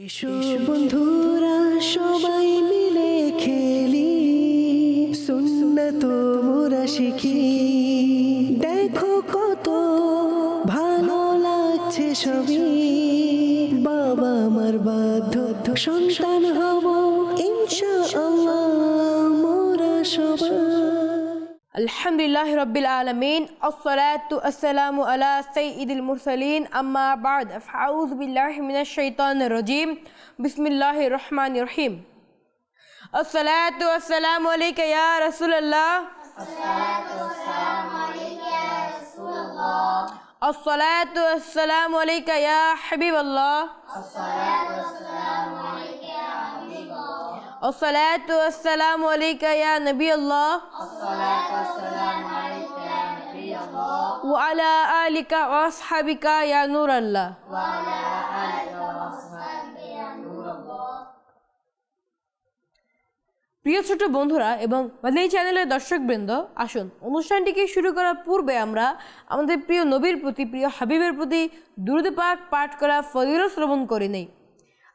এসো বন্ধুরা সবাই মিলে খেলি, সুন্নাত মোরা শিখি। দেখো কত ভালো লাগছে সবই, বাবা মার বাধ্য সন্তান হব ইনশাআল্লাহ মোরা সবাই। আলহামদুলিল্লাহি রাব্বিল আলামিন, আসসালাতু আসসালামু আলা সাইয়্যিদিল মুরসালিন, আম্মা বা'দ, ফাউযু বিল্লাহি মিনাশ শাইতানির রাজীম, বিসমিল্লাহির রহমানির রহিম। আসসালাতু ওয়াসসালামু আলাইকা ইয়া রাসূলুল্লাহ, আসসালাতু ওয়াসসালামু আলাইকা ইয়া রাসূলুল্লাহ, আসসালাতু ওয়াসসালামু আলাইকা ইয়া হাবিবাল্লাহ, আসসালাতু ওয়াসসালামু আলাইকা ইয়া হাবিবাল্লাহ, আসসালাতু ওয়াসসালামু আলাইকা ইয়া নবিয়াল্লাহ, আসসালাতু ওয়াসসালামু আলাইকা ইয়া নবিয়াল্লাহ, ওয়া আলা আলিকা ওয়া আসহাবিকা ইয়া নূরাল্লাহ, ওয়া আলা আলিকা ওয়া আসহাবিকা ইয়া নূরাল্লাহ। প্রিয় ছোট বন্ধুরা এবং মাদানী চ্যানেলের দর্শকবৃন্দ, আসুন অনুষ্ঠানটিকে শুরু করার পূর্বে আমরা আমাদের প্রিয় নবীর প্রতি, প্রিয় হাবিবের প্রতি দুরূদ পাক পাঠ করা ফজিলত শ্রবণ করে নেই।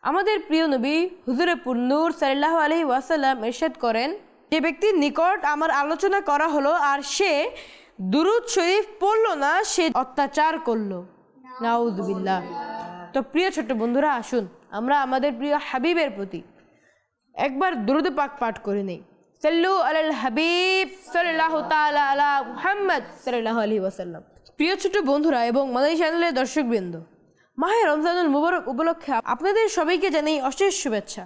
আমাদের প্রিয় নবী হুজুরে পুরনূর সাল্লাল্লাহু আলাইহি ওয়াসাল্লাম ইরশাদ করেন, যে ব্যক্তির নিকট আমার আলোচনা করা হলো আর সে দুরূদ শরীফ পড়ল না, সে অত্যাচার করলো। নাউযুবিল্লাহ। তো প্রিয় ছোট বন্ধুরা, আসুন আমরা আমাদের প্রিয় হাবিবের প্রতি একবার দুরূদ পাক পাঠ করে নেই। সাল্লু আলাল হাবিব সাল্লাল্লাহু তাআলা আলা মুহাম্মদ সাল্লাল্লাহু আলাইহি ওয়াসাল্লাম। প্রিয় ছোট বন্ধুরা এবং মাদানী চ্যানেলের দর্শকবৃন্দ, মাহে রমজানুল মুবারক উপলক্ষে আপনাদের সবাইকে জানাই অশেষ শুভেচ্ছা।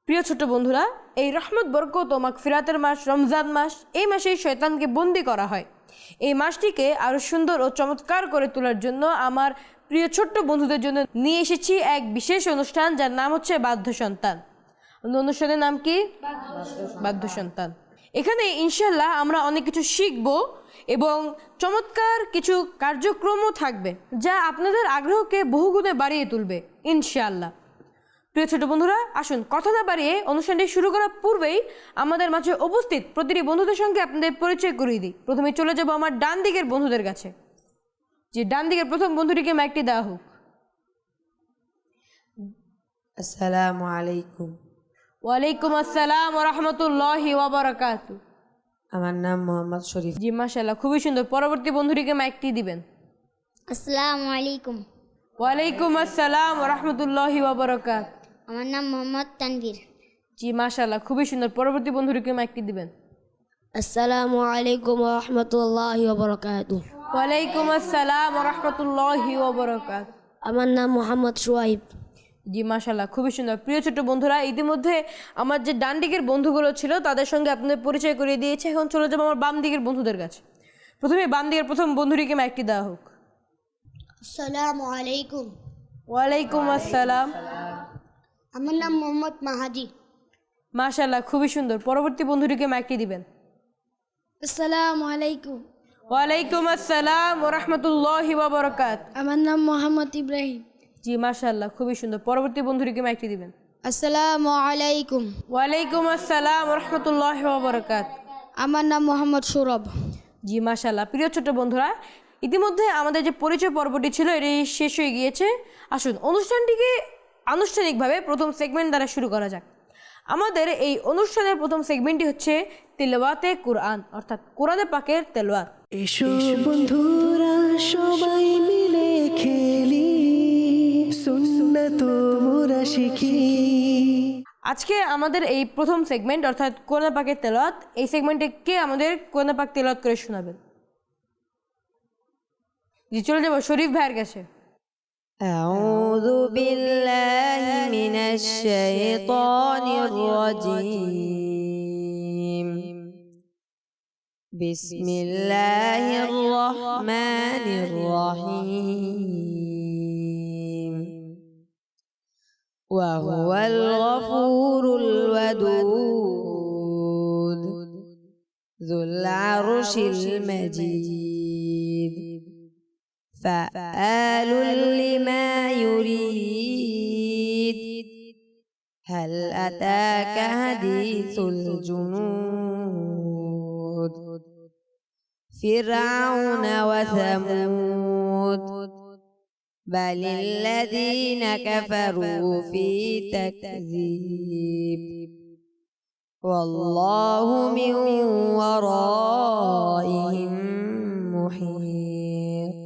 প্রিয় ছোট বন্ধুরা, এই রহমত, বরকত ও মাগফিরাতের মাস রমজান মাস, এই মাসেই শয়তানকে বন্দী করা হয়। এই মাসটিকে আরও সুন্দর ও চমৎকার করে তোলার জন্য আমার প্রিয় ছোট্ট বন্ধুদের জন্য নিয়ে এসেছি এক বিশেষ অনুষ্ঠান, যার নাম হচ্ছে বাধ্য সন্তান। অনুষ্ঠানের নাম কি? বাধ্য সন্তান। এখানে ইনশাল্লাহ আমরা অনেক কিছু শিখব এবং চমৎকার কিছু কার্যক্রমও থাকবে, যা আপনাদের আগ্রহকে বহুগুণে বাড়িয়ে তুলবে ইনশাআল্লাহ। প্রিয় ছোট বন্ধুরা, আসুন কথা না বাড়িয়ে অনুষ্ঠানটি শুরু করার পূর্বেই আমাদের মাঝে উপস্থিত প্রতিটি বন্ধুদের সঙ্গে আপনাদের পরিচয় করিয়ে দিই। প্রথমে চলে যাব আমার ডান দিকের বন্ধুদের কাছে। যে ডান দিকের প্রথম বন্ধুটিকে মাইকটি দেওয়া হোক। আসসালামু আলাইকুম। ওয়ালাইকুম আসসালাম ওয়া রাহমাতুল্লাহি ওয়া বারাকাতুহু। আমার নাম মোহাম্মদ শরীফ। জি মাশাআল্লাহ, খুবই সুন্দর। পরবর্তী বন্ধুটিকে মাইকটি দিবেন। আসসালামু আলাইকুম। ওয়ালাইকুম আসসালাম ওয়া রাহমাতুল্লাহি ওয়া বারাকাতুহু। আমার নাম মোহাম্মদ তানভীর। জি মাশাআল্লাহ, খুবই সুন্দর। পরবর্তী বন্ধুটিকে মাইকটি দিবেন। আসসালামু আলাইকুম ওয়া রাহমাতুল্লাহি ওয়া বারাকাতুহু। ওয়ালাইকুম আসসালাম ওয়া রাহমাতুল্লাহি ওয়া বারাকাতুহু। আমার নাম মোহাম্মদ সুহাইব। জি মাশাআল্লাহ, খুবই সুন্দর। প্রিয় ছোট বন্ধুরা, ইতিমধ্যে আমার যে ডান দিকের বন্ধুগুলো ছিল তাদের সঙ্গে আপনাদের পরিচয় করিয়ে দিয়েছে। এখন চলে যাবো আমার বাম দিকের বন্ধুদের কাছে। প্রথমে বাম দিকের প্রথম বন্ধুটিকে মাইকটি দেওয়া হোক। আসসালামু আলাইকুম। ওয়ালাইকুম আসসালাম। আমার নাম মোহাম্মদ মাহাদি। মাশাআল্লাহ, খুবই সুন্দর। পরবর্তী বন্ধুটিকে মাইকটি দিবেন। আসসালামু আলাইকুম। ওয়ালাইকুম আসসালাম ওয়া রাহমাতুল্লাহি ওয়া বারাকাতুহু। আমার নাম মোহাম্মদ ইব্রাহিম। জি মাশাআল্লাহ, খুবই সুন্দর। পরবর্তী বন্ধুটিকে মাইকটি দিবেন। আসসালামু আলাইকুম। ওয়ালাইকুম আসসালাম ওয়া রাহমাতুল্লাহি ওয়া বারাকাতুহু। আমার নাম মোহাম্মদ সৌরভ। জি মাশাআল্লাহ। প্রিয় ছোট বন্ধুরা, ইতিমধ্যে আমাদের যে পরিচয় পর্বটি ছিল এটি শেষ হয়ে গিয়েছে। আসুন অনুষ্ঠানটিকে আনুষ্ঠানিকভাবে প্রথম সেগমেন্ট দ্বারা শুরু করা যাক। আমাদের এই অনুষ্ঠানের প্রথম সেগমেন্টটি হচ্ছে তিলাওয়াতে কুরআন, অর্থাৎ কোরআনে পাকের তেলাওয়াত। এসো বন্ধুরা সবাই মিলে খেলি, সুন্নাত মোরা শিখি। আজকে আমাদের এই প্রথম সেগমেন্ট অর্থাৎ কোরআন পাকের তেলাওয়াত, এই সেগমেন্টে কে আমাদের কোরআন পাক তেলাওয়াত করে শোনাবেন? জি, চলে যাব শরীফ ভাইয়ের কাছে। আউযু বিল্লাহি মিনাশ শাইতানির রাজীম। বিসমিল্লাহির রহমানির রহিম। ওয়া হুয়াল গফুরুল ওয়াদুদ যুল আরশিল মাজিদ ফাআলুল লিমা ইউরিদ হাল আতাকা হাদিসুল জুনুদ ফিরআউন ওয়া সামুদ بل الذين كفروا في تكذيب والله من ورائهم محيط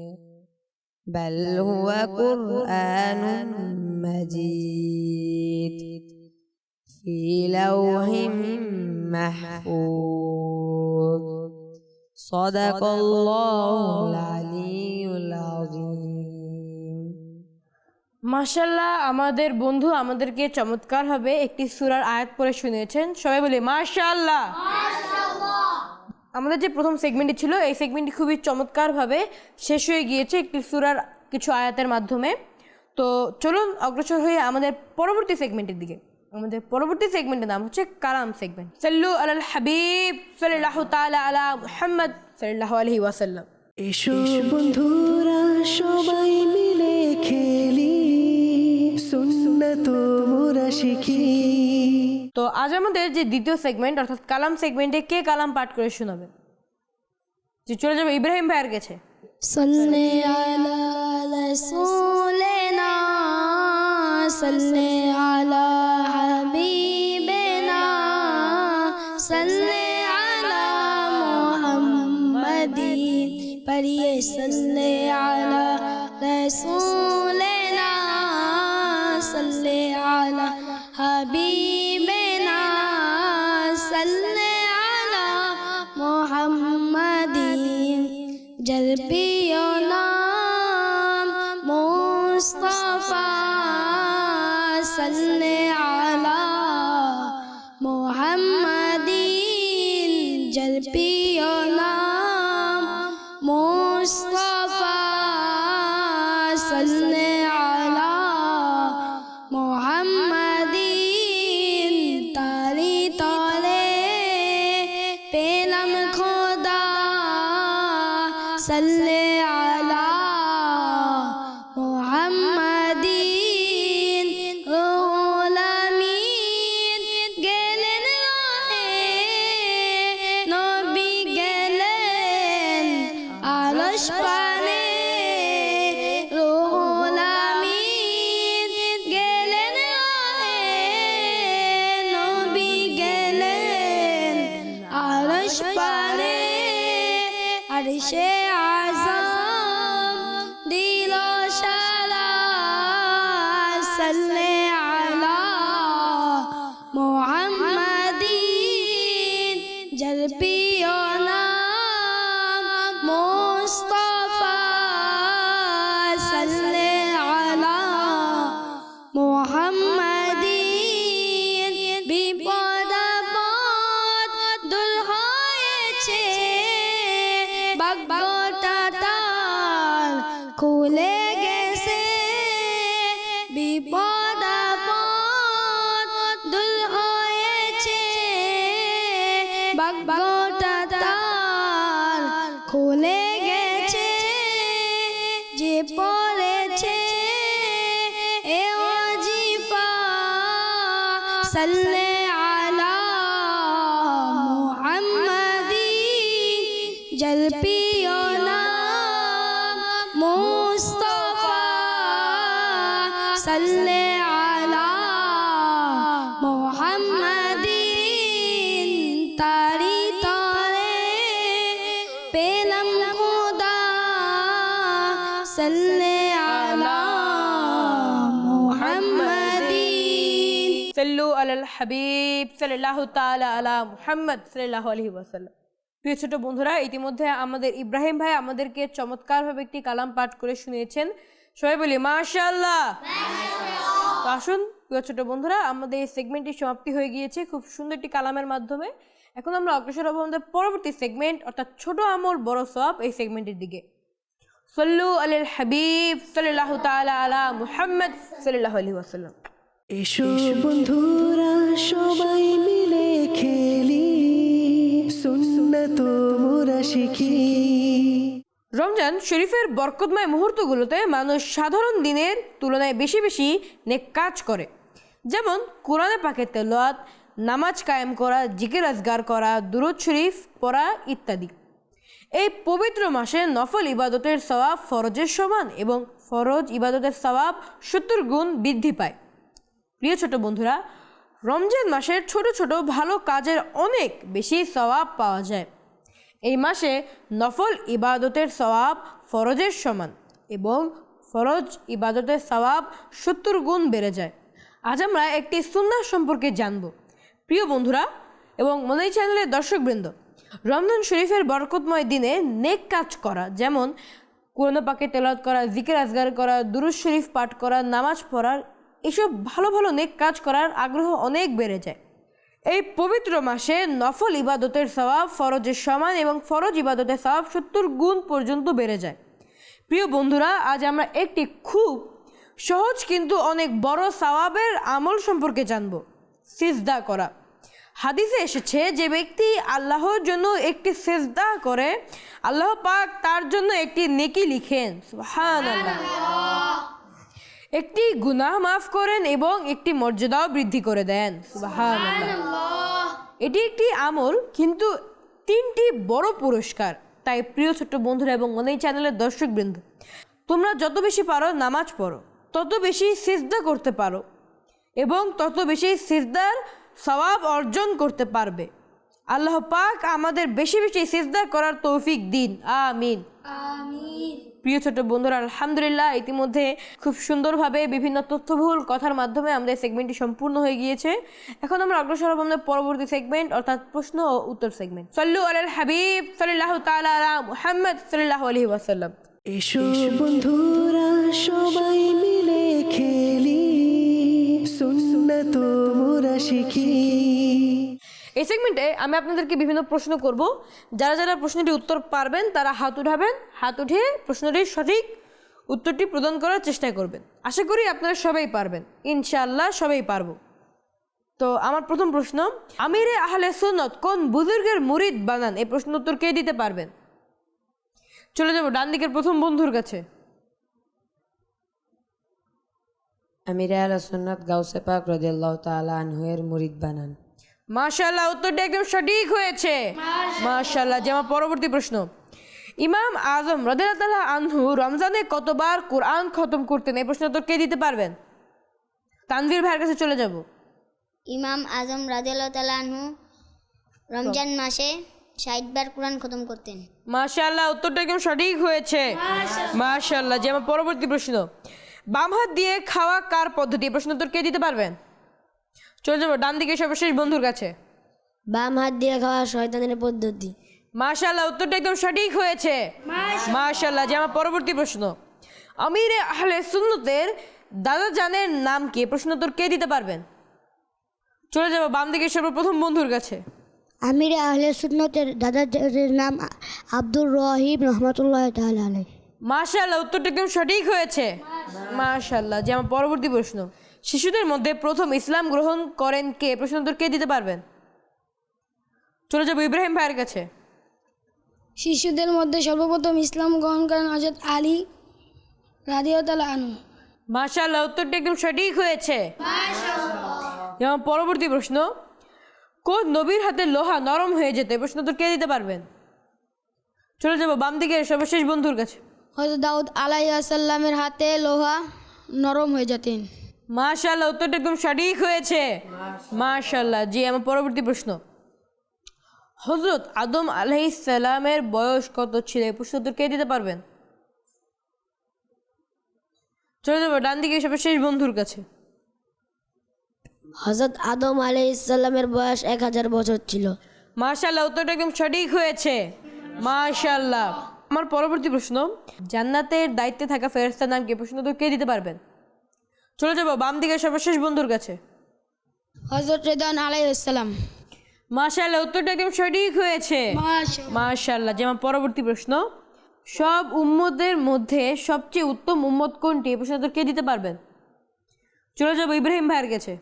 بل هو قرآن مجيد في لوح محفوظ صدق الله العلي العظيم মাশাআল্লাহ, আমাদের বন্ধু আমাদেরকে চমৎকারভাবে একটি সূরার আয়াত পড়ে শুনিয়েছেন। সবাই বলি মাশাআল্লাহ। আমাদের যে প্রথম সেগমেন্টটি ছিল, এই সেগমেন্টটি খুবই চমৎকারভাবে শেষ হয়ে গিয়েছে একটি সূরার কিছু আয়াতের মাধ্যমে। তো চলুন অগ্রসর হয়ে আমাদের পরবর্তী সেগমেন্টের দিকে। আমাদের পরবর্তী সেগমেন্টের নাম হচ্ছে কালাম সেগমেন্ট। সাল্লু আলাল হাবিব সাল্লাল্লাহু তাআলা আলা মুহাম্মদ সাল্লাল্লাহু আলাইহি ওয়াসাল্লাম। এসো বন্ধুরা সবাই মিলে খেলি, সুন্নাত মোরা শিখি। তো আজ আমাদের যে দ্বিতীয় সেগমেন্ট অর্থাৎ কালাম সেগমেন্টে কে কালাম পাঠ করে শোনাবেন? যে চলে যাবে ইব্রাহিম ভাইয়ের কাছে। صلي على رسولنا صلي على حبيبنا صلي على محمد پڑھیے صلی على رسولنا صلی على حبیبنا صلی على محمد جل پیو نام مصطفیٰ صلی علی محمد جل پیو نام مصطفیٰ صلی علی محمد تاری تولے پیلم خدا صلی علی محمد روح الامین گلن راہے نبی گلن عرش پانے روح الامین گلن راہے نبی گلن عرش پانے عرش اعظم دل و شرع صلی علی محمد جل پیو نام مصطفیٰ صلی علی محمد বিপদ আপদ দূর হয়েছে ভাগ্যটা তার খুলে গেছে বিপদ আপদ দূর হয়েছে ভাগ্যটা তার খুলে গেছে যে পড়েছে এ ওয়াজিফা صلی علی محمد جل پیو نام مصطفیٰ صلی علی محمد تاری تارے پیلم خدا صلی علی محمد সাল্লু আলাল হাবিব সাল্লাল্লাহু তাআলা আলা মুহাম্মদ সাল্লাল্লাহু আলাইহি ওয়াসাল্লাম। প্রিয় ছোট বন্ধুরা, ইতিমধ্যে আমাদের ইব্রাহিম ভাই আমাদেরকে চমৎকারভাবে একটি কালাম পাঠ করে শুনিয়েছেন। সবাই বলি মাশাআল্লাহ। তো আসুন প্রিয় ছোট বন্ধুরা, আমাদের এই সেগমেন্টটি সমাপ্তি হয়ে গিয়েছে খুব সুন্দর একটি কালামের মাধ্যমে। এখন আমরা অগ্রসর হব আমাদের পরবর্তী সেগমেন্ট অর্থাৎ ছোট আমল বড় সওয়াব এই সেগমেন্টের দিকে। সাল্লু আলাল হাবিব সাল্লাল্লাহু তাআলা আলা মুহাম্মদ সাল্লাল্লাহু আলাইহি ওয়াসাল্লাম। এসো বন্ধুরা সবাই মিলে খেলি, সুন্নাত মোরা শিখি। রমজান শরীফের বরকতময় মুহূর্তগুলোতে মানুষ সাধারণ দিনের তুলনায় বেশি বেশি নেক কাজ করে, যেমন কোরআনে পাকের তেলাওয়াত, নামাজ কায়েম করা, জিকির আজগার করা, দুরূদ শরীফ পড়া ইত্যাদি। এই পবিত্র মাসে নফল ইবাদতের সওয়াব ফরজের সমান এবং ফরজ ইবাদতের সওয়াব 70 গুণ বৃদ্ধি পায়। প্রিয় ছোট বন্ধুরা, রমজান মাসের ছোট ছোট ভালো কাজের অনেক বেশি সওয়াব পাওয়া যায়। এই মাসে নফল ইবাদতের সওয়াব ফরজের সমান এবং ফরজ ইবাদতের সওয়াব 70 গুণ বেড়ে যায়। আজ আমরা একটি সুন্নাহ সম্পর্কে জানব। প্রিয় বন্ধুরা এবং মনাই চ্যানেলের দর্শকবৃন্দ, রমজান শরীফের বরকতময় দিনে নেক কাজ করা, যেমন কোরআন পাকে তেলাওয়াত করা, জিকির আজগার করা, দুরূদ শরীফ পাঠ করা, নামাজ পড়ার, এসব ভালো ভালো নেক কাজ করার আগ্রহ অনেক বেড়ে যায়। এই পবিত্র মাসে নফল ইবাদতের সওয়াব ফরজের সমান এবং ফরজ ইবাদতের সওয়াব 70 গুণ পর্যন্ত বেড়ে যায়। প্রিয় বন্ধুরা, আজ আমরা একটি খুব সহজ কিন্তু অনেক বড় সওয়াবের আমল সম্পর্কে জানব, সিজদা করা। হাদিসে এসেছে যে ব্যক্তি আল্লাহর জন্য একটি সিজদা করে, আল্লাহ পাক তার জন্য একটি নেকি লিখেন, সুবহানাল্লাহ, একটি গুনাহ মাফ করেন এবং একটি মর্যাদাও বৃদ্ধি করে দেন, সুবহানাল্লাহ। এটি একটি আমল কিন্তু 3টি বড় পুরস্কার। তাই প্রিয় ছোট্ট বন্ধুরা এবং এই চ্যানেলের দর্শকবৃন্দ, তোমরা যত বেশি পারো নামাজ পড়ো, তত বেশি সিজদা করতে পারো এবং তত বেশি সিজদার সওয়াব অর্জন করতে পারবে। আল্লাহ পাক আমাদের বেশি বেশি সিজদা করার তৌফিক দিন, আমিন। প্রিয় ছোট বন্ধুরা, আলহামদুলিল্লাহ ইতিমধ্যে খুব সুন্দরভাবে বিভিন্ন তথ্যবহুল কথার মাধ্যমে আমাদের সেগমেন্টটি সম্পূর্ণ হয়ে গিয়েছে। এখন আমরা অগ্রসর হব আমাদের পরবর্তী সেগমেন্ট, অর্থাৎ প্রশ্ন ও উত্তর সেগমেন্ট। সাল্লু আলাল হাবিব সাল্লাল্লাহু তাআলা আলা মুহাম্মদ সাল্লাল্লাহু আলাইহি ওয়াসাল্লাম। এসো বন্ধুরা সবাই মিলে খেলি, সুন্নাত মোরা শিখি। এই সেগমেন্টে আমি আপনাদেরকে বিভিন্ন প্রশ্ন করব। যারা যারা প্রশ্নটির উত্তর পারবেন তারা হাত উঠাবেন, হাত উঠিয়ে প্রশ্নটির সঠিক উত্তরটি প্রদান করার চেষ্টা করবেন। আশা করি আপনারা সবাই পারবেন, ইনশাআল্লাহ সবাই পারবো। তো আমার প্রথম প্রশ্ন, আমিরে আহলে সুন্নাত কোন বুজুর্গের মুরিদ বানান? এই প্রশ্ন উত্তর কে দিতে পারবেন? চলে যাব ডান দিকের প্রথম বন্ধুর কাছে। আমিরে আহলে সুন্নাত গাউসে পাক রাদিয়াল্লাহু তাআলা আনহু এর মুরিদ বানান। মাশাআল্লাহ, উত্তরটি একদম সঠিক হয়েছে, মাশাআল্লাহ। যে আমার পরবর্তী প্রশ্ন, ইমাম আজম রাদিয়াল্লাহু তাআলা আনহু রমজানে কতবার কোরআন খতম করতেন? এই প্রশ্ন উত্তর কে দিতে পারবেন? তানভীর ভাইয়ের কাছে চলে যাব। ইমাম আজম রাদিয়াল্লাহু তাআলা আনহু রমজান মাসে 60 বার কোরআন খতম করতেন। মাশাআল্লাহ, উত্তরটা একদম সঠিক হয়েছে, মাশাআল্লাহ। যে আমার পরবর্তী প্রশ্ন, বাম হাত দিয়ে খাওয়া কার পদ্ধতি? এই প্রশ্ন উত্তর কে দিতে পারবেন? চলে যাবো ডান দিকে সর্বশেষ বন্ধুর কাছে। বাম হাত দিয়ে খাওয়া শয়তানের পদ্ধতি। মাশাআল্লাহ, উত্তরটা একদম সঠিক হয়েছে, মাশাআল্লাহ। যে আমার পরবর্তী প্রশ্ন, আমিরে আহলে সুন্নতের দাদা জানের নাম কি? এই প্রশ্ন উত্তর কে দিতে পারবেন? চলে যাবো বাম দিকে সর্বপ্রথম বন্ধুর কাছে। আমির আহলে সুন্নতের দাদার নাম আব্দুর রহিম রহমতুল্লাহ তাআলা আলাইহি। মাশাআল্লাহ, উত্তরটা একদম সঠিক হয়েছে, মাশাআল্লাহ। যে আমার পরবর্তী প্রশ্ন, শিশুদের মধ্যে প্রথম ইসলাম গ্রহণ করেন কে? প্রশ্ন উত্তর কে দিতে পারবেন? চলে যাবো ইব্রাহিম ভাইয়ের কাছে। শিশুদের মধ্যে সর্বপ্রথম ইসলাম গ্রহণ করেন হযরত আলী রাদিয়াল্লাহু তাআলা আনহু। মাশাআল্লাহ, উত্তরটা একদম সঠিক হয়েছে, যেমন পরবর্তী প্রশ্ন, কোন নবীর হাতে লোহা নরম হয়ে যেত? এই প্রশ্ন উত্তর কে দিতে পারবেন? চলে যাবো বাম দিকে সর্বশেষ বন্ধুর কাছে। হযরত দাউদ আলাইহিস সালামের হাতে লোহা নরম হয়ে যেতেন। মাশাআল্লাহ, উত্তরটা একদম সঠিক হয়েছে, মাশাআল্লাহ। জি আমার পরবর্তী প্রশ্ন, হযরত আদম আলাইহিস সালামের বয়স কত ছিল? এই প্রশ্ন উত্তর কে দিতে পারবেন? চলে যাবো ডান দিকে সর্বশেষ বন্ধুর কাছে। হযরত আদম আলাইহিস সালামের বয়স 1000 বছর ছিল। মাশাআল্লাহ, উত্তরটা একদম সঠিক হয়েছে, মাশাআল্লাহ। আমার পরবর্তী প্রশ্ন, জান্নাতের দায়িত্বে থাকা ফেরেশতার নাম কি? প্রশ্ন উত্তর কে দিতে পারবেন? চলে যাবো বাম দিকে সর্বশেষ বন্ধুর কাছে। হযরত রিদওয়ান আলাইহিস সালাম। মাশাআল্লাহ, উত্তরটা একদম সঠিক হয়েছে, মাশাআল্লাহ। যে আমার পরবর্তী প্রশ্ন, সব উম্মতের মধ্যে সবচেয়ে উত্তম উম্মত কোনটি? এই প্রশ্ন উত্তর কে দিতে পারবেন? চলে যাবো ইব্রাহিম ভাইয়ের কাছে।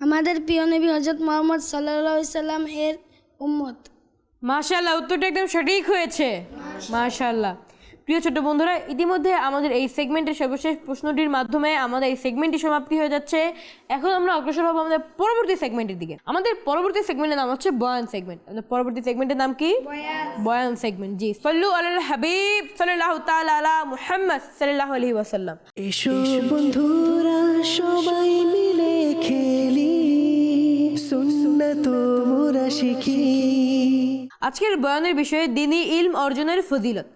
আমাদের প্রিয় নবী হযরত মুহাম্মদ সাল্লাল্লাহু আলাইহি সাল্লাম এর উম্মত। মাশাআল্লাহ, উত্তরটা একদম সঠিক হয়েছে, মাশাআল্লাহ। প্রিয় ছোট বন্ধুরা, ইতিমধ্যে আমাদের এই সেগমেন্টের সর্বশেষ প্রশ্নটির মাধ্যমে আমাদের এই সেগমেন্টটি সমাপ্তি হয়ে যাচ্ছে। এখন আমরা অগ্রসর হব আমাদের পরবর্তী সেগমেন্টের দিকে। আমাদের পরবর্তী সেগমেন্টের নাম হচ্ছে বয়ান সেগমেন্ট। আমাদের পরবর্তী সেগমেন্টের নাম কি? বয়ান সেগমেন্ট। জি, সল্লু আলাল হাবিব সাল্লাল্লাহু তাআলা আলা মুহাম্মদ সাল্লাল্লাহু আলাইহি ওয়াসাল্লাম। এসো বন্ধুরা সবাই মিলে খেলি, সুন্নাত মোরা শিখি। আজকের বয়ানের বিষয়ে দ্বীনি ইলম অর্জনের ফজিলত।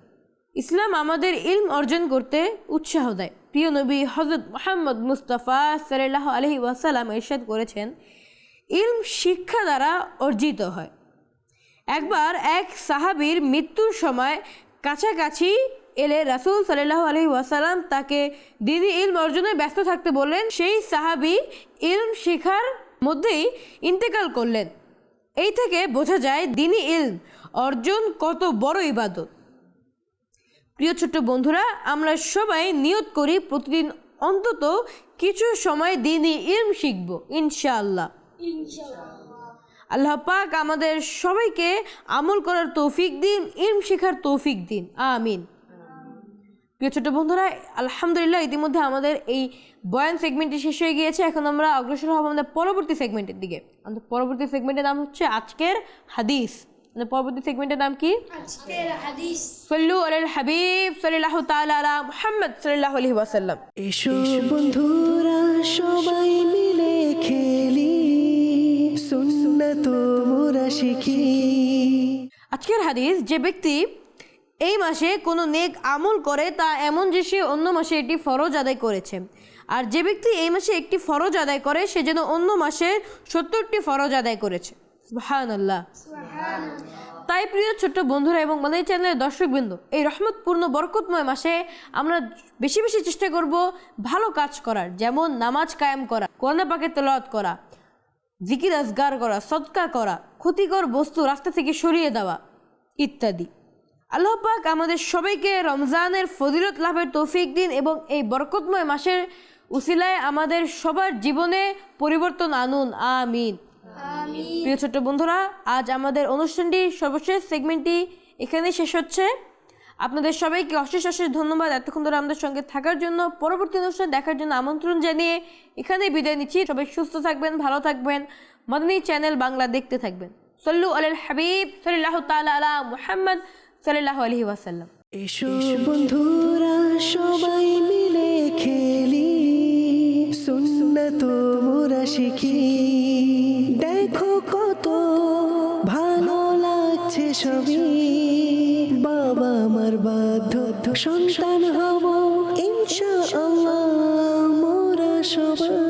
ইসলাম আমাদের ইলম অর্জন করতে উৎসাহ দেয়। প্রিয় নবী হযরত মুহাম্মদ মুস্তাফা সাল্লাল্লাহু আলাইহি ওয়াসাল্লাম ইরশাদ করেছেন, ইলম শিক্ষা দ্বারা অর্জিত হয়। একবার এক সাহাবীর মৃত্যুর সময় কাছাকাছি এলে রাসূল সাল্লাল্লাহু আলাইহি ওয়াসাল্লাম তাকে দ্বীনি ইলম অর্জনে ব্যস্ত থাকতে বললেন। সেই সাহাবী ইলম শেখার মধ্যেই ইন্তেকাল করলেন। এই থেকে বোঝা যায় দ্বীনি ইলম অর্জন কত বড় ইবাদত। প্রিয় ছোট্ট বন্ধুরা, আমরা সবাই নিয়ত করি প্রতিদিন অন্তত কিছু সময় দ্বীনি ইলম শিখব ইনশাআল্লাহ। আল্লাহ পাক আমাদের সবাইকে আমল করার তৌফিক দিন, ইলম শেখার তৌফিক দিন, আমিন। প্রিয় ছোট বন্ধুরা, আলহামদুলিল্লাহ ইতিমধ্যে আমাদের এই বয়ান সেগমেন্টটি শেষ হয়ে গিয়েছে। এখন আমরা অগ্রসর হব আমাদের পরবর্তী সেগমেন্টের দিকে। আমাদের পরবর্তী সেগমেন্টের নাম হচ্ছে আজকের হাদিস। আমাদের পরবর্তী সেগমেন্টের নাম কি? আজকের হাদিস। সল্লু আলাল হাবিব সাল্লাল্লাহু তাআলা আলা মুহাম্মদ সাল্লাল্লাহু আলাইহি ওয়াসাল্লাম। এসো বন্ধুরা সবাই মিলে খেলি, সুন্নাত মোরা শিখি। আজকের হাদিস, যে ব্যক্তি এই মাসে কোনো নেক আমল করে তা এমন যে সে অন্য মাসে একটি ফরজ আদায় করেছে, আর যে ব্যক্তি এই মাসে একটি ফরজ আদায় করে সে যেন অন্য মাসে 70টি ফরজ আদায় করেছে। সুবহানাল্লাহ। তাই প্রিয় ছোট্ট বন্ধুরা এবং মাদানী চ্যানেলের দর্শকবৃন্দ, এই রহমতপূর্ণ বরকতময় মাসে আমরা বেশি বেশি চেষ্টা করব ভালো কাজ করার, যেমন নামাজ কায়েম করা, কোরআন পাকের তেলাওয়াত করা, জিকির আজগার করা, সদকা করা, ক্ষতিকর বস্তু রাস্তা থেকে সরিয়ে দেওয়া ইত্যাদি। আল্লাহ পাক আমাদের সবাইকে রমজানের ফজিলত লাভের তৌফিক দিন এবং এই বরকতময় মাসের উসিলায় আমাদের সবার জীবনে পরিবর্তন আনুন, আমিন। প্রিয় ছোট্ট বন্ধুরা, আজ আমাদের অনুষ্ঠানটির সর্বশেষ সেগমেন্টটি এখানেই শেষ হচ্ছে। আপনাদের সবাইকে অশেষ অশেষ ধন্যবাদ এতক্ষণ ধরে আমাদের সঙ্গে থাকার জন্য। পরবর্তী অনুষ্ঠান দেখার জন্য আমন্ত্রণ জানিয়ে এখানেই বিদায় নিচ্ছি। সবাই সুস্থ থাকবেন, ভালো থাকবেন, মাদানী চ্যানেল বাংলা দেখতে থাকবেন। সল্লু আলাল হাবিব সাল্লাল্লাহু তাআলা আলা মুহাম্মদ সাল্লাল্লাহু আলাইহি ওয়াসাল্লাম। এসো বন্ধুরা সবাই মিলে খেলি, সুন্নাত মোরা শিখি। দেখো কত ভালো লাগছে সবই, বাবা মার বাধ্য সন্তান হব ইনশাআল্লাহ মোরা সবাই।